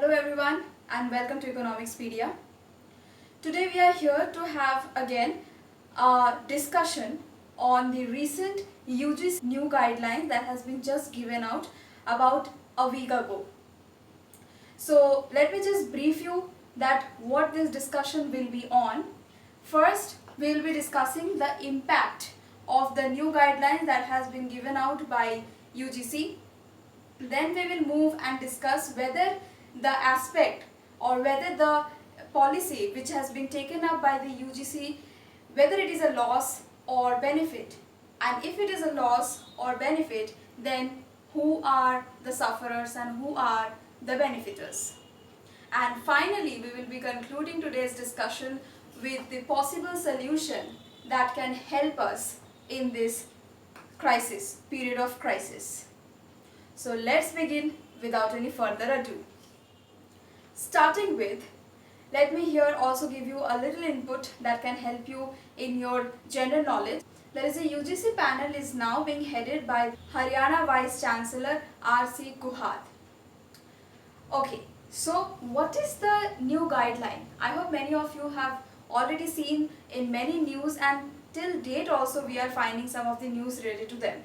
Hello everyone and welcome to Economicspedia. Today we are here to have again a discussion on the recent UGC new guidelines that has been just given out about a week ago. So let me just brief you that what this discussion will be on. First, we will be discussing the impact of the new guidelines that has been given out by UGC. Then we will move and discuss whether the aspect or whether the policy which has been taken up by the UGC, whether it is a loss or benefit, and if it is a loss or benefit, then who are the sufferers and who are the benefiters. And finally, we will be concluding today's discussion with the possible solution that can help us in this period of crisis. So let's begin without any further ado. Starting with, let me here also give you a little input that can help you in your general knowledge. There is a UGC panel is now being headed by Haryana Vice Chancellor R.C. Guhat. Okay, so what is the new guideline? I hope many of you have already seen in many news, and till date also we are finding some of the news related to them.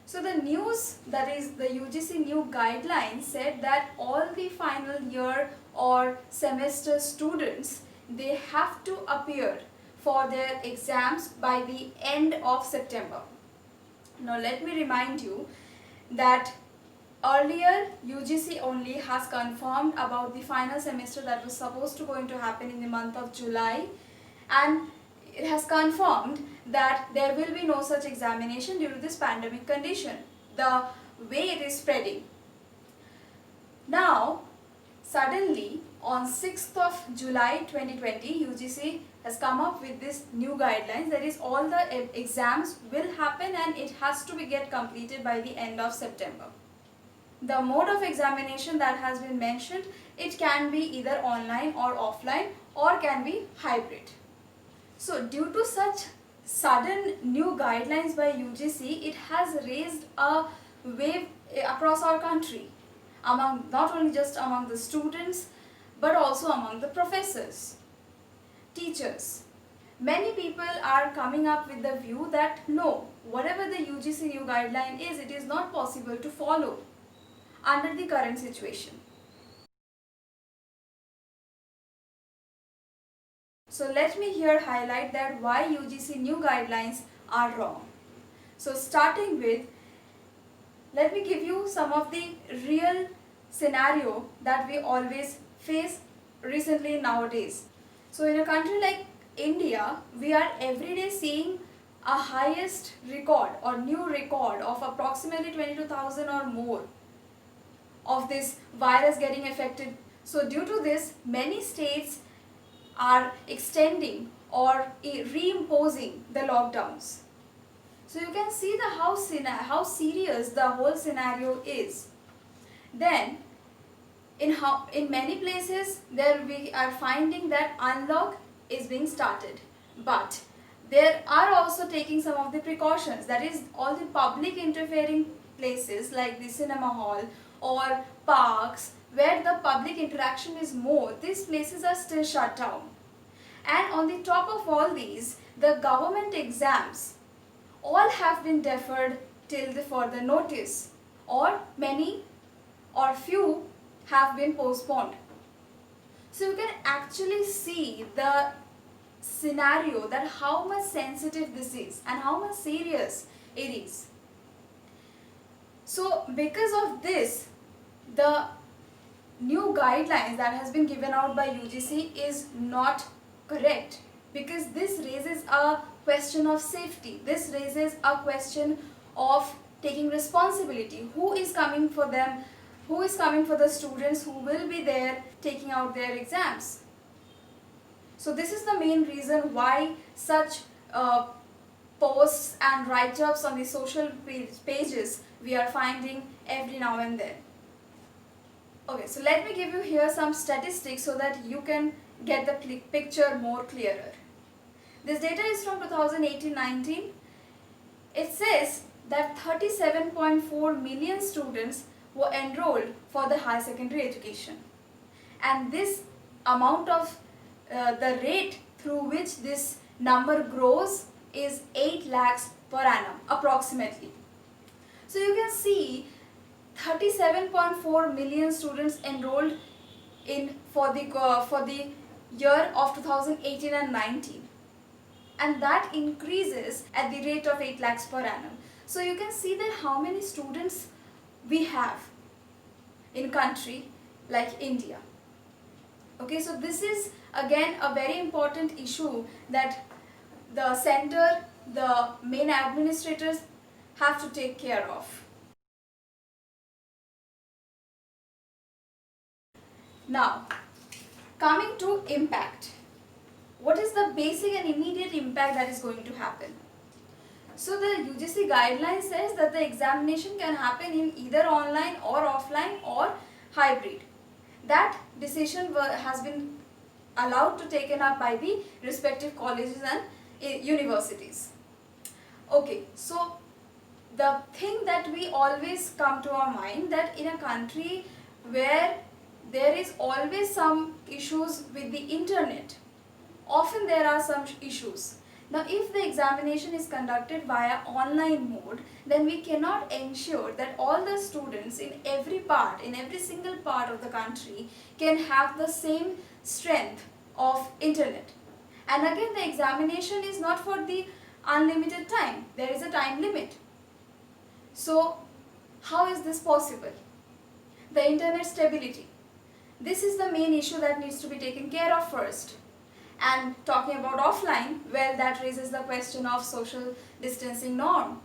So the news, that is the UGC new guidelines, said that all the final year or semester students, they have to appear for their exams by the end of September. Now let me remind you that earlier UGC only has confirmed about the final semester that was supposed to going to happen in the month of July, and it has confirmed that there will be no such examination due to this pandemic condition, the way it is spreading. Now, suddenly on 6th of July 2020, UGC has come up with this new guidelines, that is all the exams will happen and it has to get completed by the end of September. The mode of examination that has been mentioned, it can be either online or offline or can be hybrid. So due to such sudden new guidelines by UGC, it has raised a wave across our country, among not only just among the students but also among the professors, teachers. Many people are coming up with the view that no, whatever the UGC new guideline is, it is not possible to follow under the current situation. So let me here highlight that why UGC new guidelines are wrong. So starting with, let me give you some of the real scenario that we always face recently nowadays. So in a country like India, we are every day seeing a highest record or new record of approximately 22,000 or more of this virus getting affected. So due to this, many states are extending or reimposing the lockdowns. So you can see how serious the whole scenario is. Then in many places there we are finding that unlock is being started, but there are also taking some of the precautions, that is all the public interfering places like the cinema hall or parks where the public interaction is more, these places are still shut down. And on the top of all these, the government exams all have been deferred till the further notice, or many or few have been postponed. So you can actually see the scenario that how much sensitive this is and how much serious it is. So because of this, the new guidelines that has been given out by UGC is not correct, because this raises a question of safety. This raises a question of taking responsibility. Who is coming for them? Who is coming for the students who will be there taking out their exams? So this is the main reason why such posts and write-ups on the social pages we are finding every now and then. Okay, so let me give you here some statistics so that you can get the picture more clearer. This data is from 2018-19. It says that 37.4 million students were enrolled for the higher secondary education. and this amount of the rate through which this number grows is 8 lakhs per annum approximately. So you can see 37.4 million students enrolled in for the year of 2018 and 19, and that increases at the rate of 8 lakhs per annum. So you can see that how many students we have in country like India. Okay, so this is again a very important issue that the center, the main administrators have to take care of. Now, coming to impact. What is the basic and immediate impact that is going to happen? So the UGC guideline says that the examination can happen in either online or offline or hybrid. That decision has been allowed to taken up by the respective colleges and universities. Okay, so the thing that we always come to our mind, that in a country where there is always some issues with the internet, often there are some issues. Now if the examination is conducted via online mode, then we cannot ensure that all the students in every single part of the country can have the same strength of internet. And again, the examination is not for the unlimited time. There is a time limit. So how is this possible? The internet stability. This is the main issue that needs to be taken care of first. And talking about offline, well, that raises the question of social distancing norm.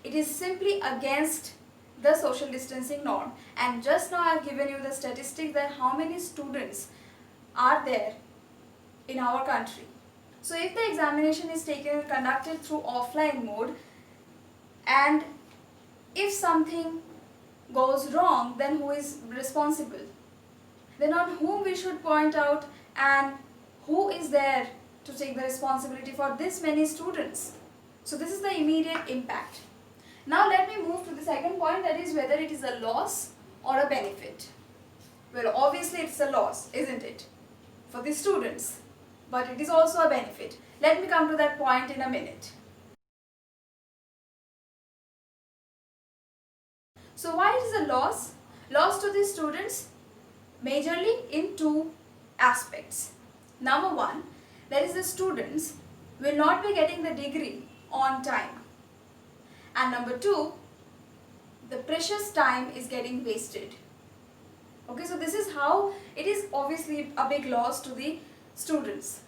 It is simply against the social distancing norm. And just now I have given you the statistic that how many students are there in our country. So if the examination is conducted through offline mode, and if something goes wrong, then who is responsible? Then on whom we should point out, and who is there to take the responsibility for this many students? So this is the immediate impact. Now let me move to the second point, that is whether it is a loss or a benefit. Well, obviously it's a loss, isn't it, for the students, but it is also a benefit. Let me come to that point in a minute. So why it is a loss? Loss to the students majorly in two aspects. Number one, that is the students will not be getting the degree on time. And number two, the precious time is getting wasted. Okay, so this is how it is obviously a big loss to the students.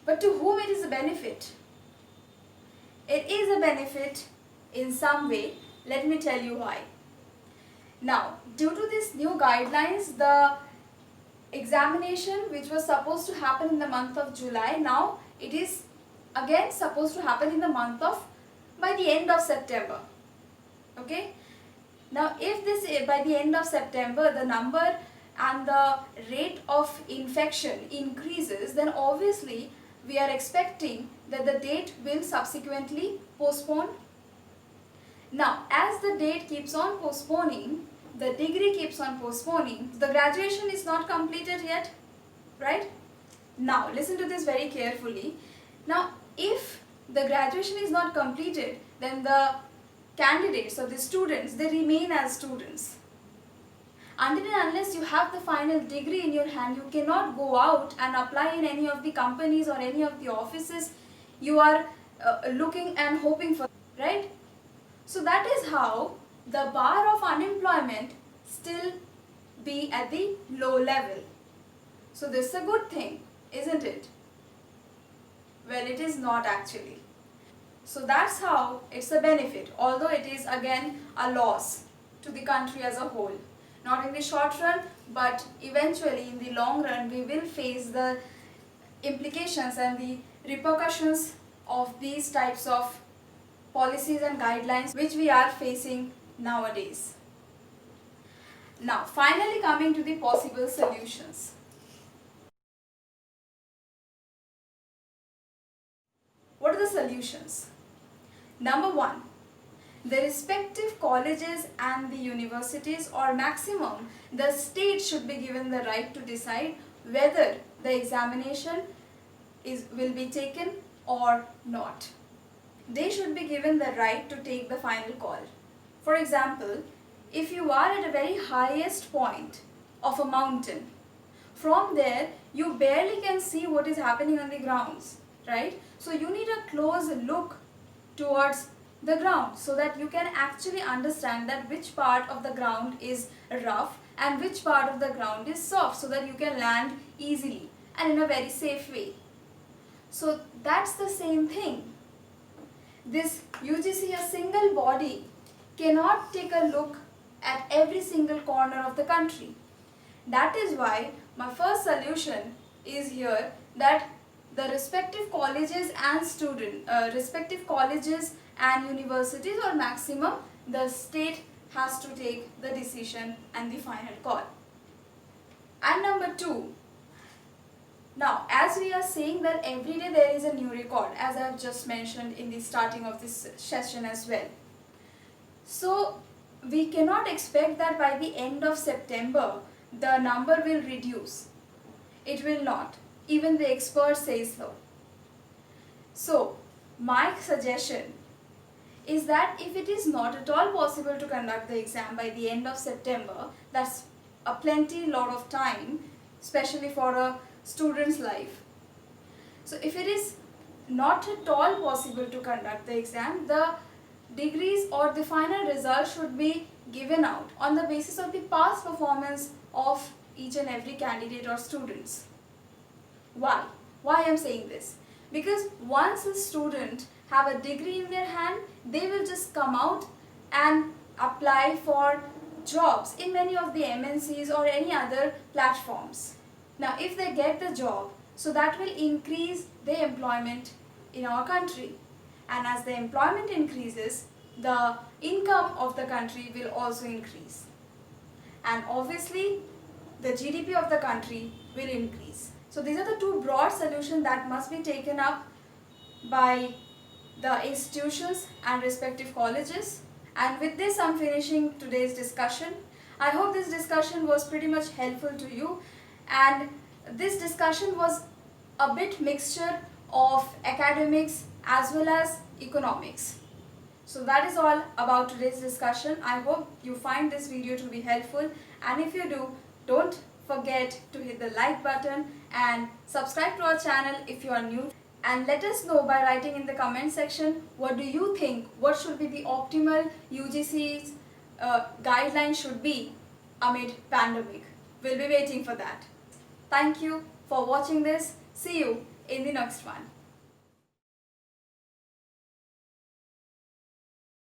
But to whom it is a benefit? It is a benefit in some way. Let me tell you why. Now, due to these new guidelines, the examination which was supposed to happen in the month of July, now it is again supposed to happen in the month of, by the end of September. Okay. Now if this by the end of September the number and the rate of infection increases, then obviously we are expecting that the date will subsequently postpone. Now as the date keeps on postponing, the degree keeps on postponing, the graduation is not completed yet, right? Now listen to this very carefully. Now if the graduation is not completed, then the candidates or the students, they remain as students. Until and unless you have the final degree in your hand, you cannot go out and apply in any of the companies or any of the offices you are looking and hoping for, right? So that is how the bar of unemployment still be at the low level. So this is a good thing, isn't it? Well, it is not actually. So that's how it's a benefit, although it is again a loss to the country as a whole. Not in the short run, but eventually in the long run we will face the implications and the repercussions of these types of policies and guidelines which we are facing nowadays. Now finally coming to the possible solutions. What are the solutions? Number one, the respective colleges and the universities, or maximum the state, should be given the right to decide whether the examination will be taken or not. They should be given the right to take the final call. For example, if you are at a very highest point of a mountain, from there you barely can see what is happening on the grounds, right? So you need a close look towards the ground so that you can actually understand that which part of the ground is rough and which part of the ground is soft, so that you can land easily and in a very safe way. So that's the same thing. This UGC, a single body, cannot take a look at every single corner of the country. That is why my first solution is here, that the respective colleges and universities, or maximum the state, has to take the decision and the final call. And number 2, now as we are saying that every day there is a new record, as I have just mentioned in the starting of this session as well. So we cannot expect that by the end of September the number will reduce. It will not. Even the expert says so. So my suggestion is that if it is not at all possible to conduct the exam by the end of September, that's a plenty lot of time, especially for a student's life. So if it is not at all possible to conduct the exam, the degrees or the final result should be given out on the basis of the past performance of each and every candidate or students. Why? Why I am saying this? Because once a student have a degree in their hand, they will just come out and apply for jobs in many of the MNCs or any other platforms. Now if they get the job, so that will increase the employment in our country, and as the employment increases, the income of the country will also increase, and obviously the GDP of the country will increase. So these are the two broad solutions that must be taken up by the institutions and respective colleges. And with this I'm finishing today's discussion. I hope this discussion was pretty much helpful to you, and this discussion was a bit mixture of academics as well as economics. So that is all about today's discussion. I hope you find this video to be helpful, and if you do, don't forget to hit the like button and subscribe to our channel if you are new, and let us know by writing in the comment section what do you think, what should be the optimal UGC's guideline should be amid pandemic. We'll be waiting for that. Thank you for watching this. See you in the next one.